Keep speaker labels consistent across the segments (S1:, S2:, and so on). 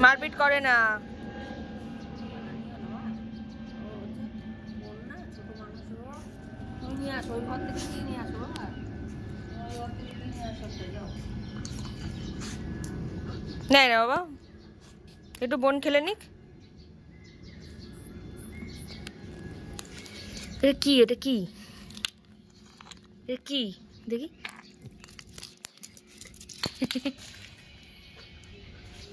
S1: মারপিট করে না। নেই না বাবা, একটু বোন খেলে নিক। এটা কি, এটা কি, এটা কি দেখি।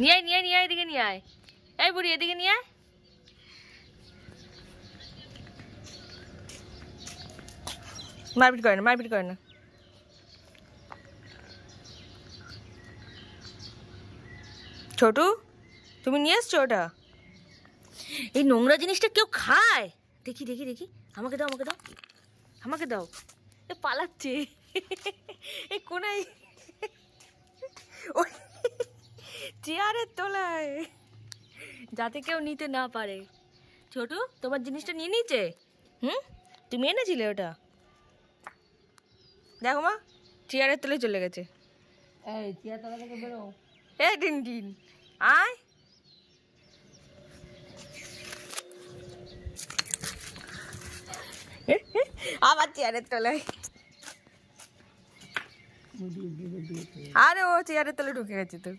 S1: নিয়ে আয়, নিয়ে আয়, নিয়ে আয়, এদিকে নিয়ে আয়। এই বুড়ি এদিকে নিয়ে আয়। মারপিট করে না, মারপিট করে না। ছোটু, তুমি নিয়ে এসছো ওটা? এই নোংরা জিনিসটা কেউ খায়? দেখি দেখি দেখি, আমাকে দাও, আমাকে দাও, আমাকে দাও। এ পালাচ্ছে এই কোনায়, ওই চেয়ারের তলায়, যাতে কেউ নিতে না পারে। ছোটু, তোমার জিনিসটা নিয়ে নিয়েছে? তুমি এনেছিলে ওটা? দেখো মা, চেয়ারের তলায় চলে গেছে।
S2: এই চেয়ার তলা থেকে বেরো।
S1: এই টিনটিন আয়। আবার চেয়ারের তলায়। আরে ও চেয়ারের তলায় ঢুকে গেছে তো।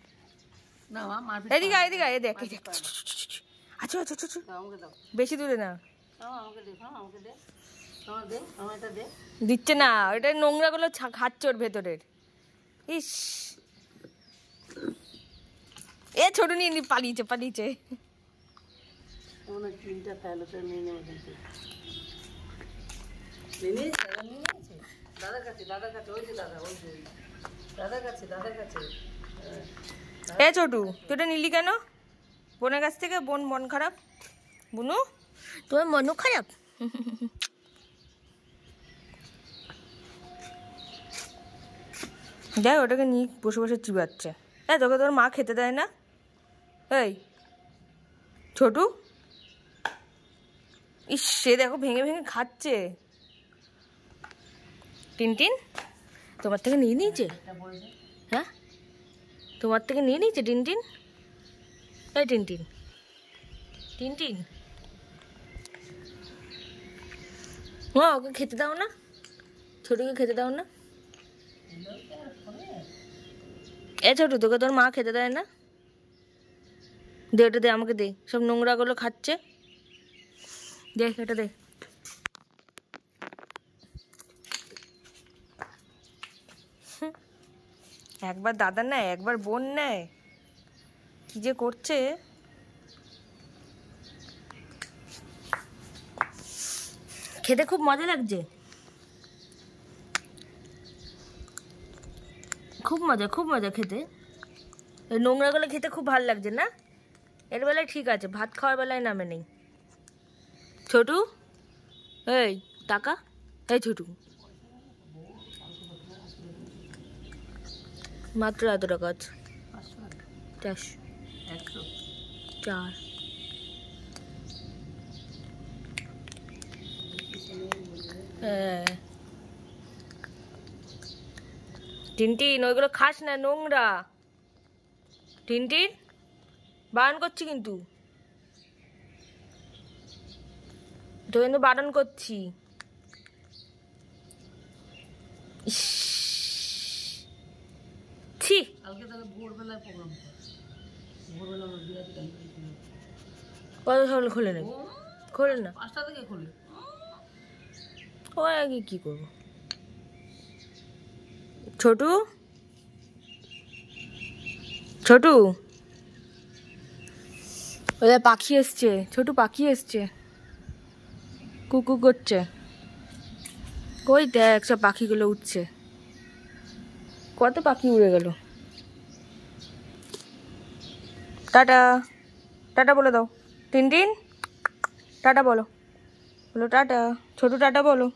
S2: না মা, মারপিট।
S1: এদিকে আয়, এদিকে আয়, দেখ। আচ্ছা আচ্ছা আচ্ছা,
S2: আমাকে দাও।
S1: বেশি দূরে না।
S2: আমাকে দে, আমাকে দে, আমার দে, আমার এটা দে।
S1: দিচ্ছে না, ওটা নোংরাগুলো খাচ্ছে ওর ভেতরের। ইস, এ ছোট নিয়ে পালিয়েছে, পালিয়েছে।
S2: অনেক তিনটা খাইলো, তো নিয়ে নেবো কিন্তু। দাদার কাছে, দাদার কাছে, ওই যে দাদা, ওই যে দাদার কাছে, দাদার কাছে।
S1: এ ছোটু, তুই এটা নিলি কেন বোনের কাছ থেকে? বোন মন খারাপ? বুনু, তোমার মনও খারাপ? দেখ ওটাকে নিয়ে বসে বসে চিবাচ্ছে। তোকে তোর মা খেতে দেয় না? এই ছোটু, ইস, সে দেখো ভেঙে ভেঙে খাচ্ছে। টিনটিন, তোমার থেকে নিয়ে নিয়েছে? হ্যাঁ, তোমার থেকে নিয়ে নিয়েছে টিনটিন? এই টিনটিন, টিনটিন, মা ওকে খেতে দাও না, ছোটুকে খেতে দাও না। এ ছোটু, তোকে তোর মা খেতে দেয় না? দে ওটা, দে আমাকে দে, সব নোংরাগুলো খাচ্ছে। দেখ এটা দে। একবার দাদা নেয়, একবার বোন নেয়, কি যে করছে। খেতে খুব মজা লাগছে, খুব মজা, খুব মজা খেতে। এই নোংরাগুলো খেতে খুব ভালো লাগছে না? এর বেলায় ঠিক আছে, ভাত খাওয়ার বেলায় নামে নেই। ছোটু, এই টাকা, এই ছোটু, মাত্র এত টাকা আছে। 400, 4। হ্যাঁ টিনটিন, ওইগুলো খাস না, নোংরা। টিনটিন, বারণ করছি কিন্তু, তো কিন্তু বারণ করছি। ছি,
S2: কালকে তাহলে ভোরবেলায় প্রোগ্রাম কর। ভোরবেলা আমরা বিরাটি গান করি।
S1: কত সকালে খোলে নাকি? খোলে না,
S2: 5টা থেকে খোলে।
S1: ও আগে কি করবো? ছোটু, ছোটু, ওদের পাখি এসছে, ছোটু পাখি এসছে, কুকু করছে। ওই দেখ সব পাখিগুলো উঠছে, কত পাখি উড়ে গেল। টাটা, টাটা বলে দাও। টিনটিন, টাটা বলো, বলো টাটা। ছোটু টাটা বলো।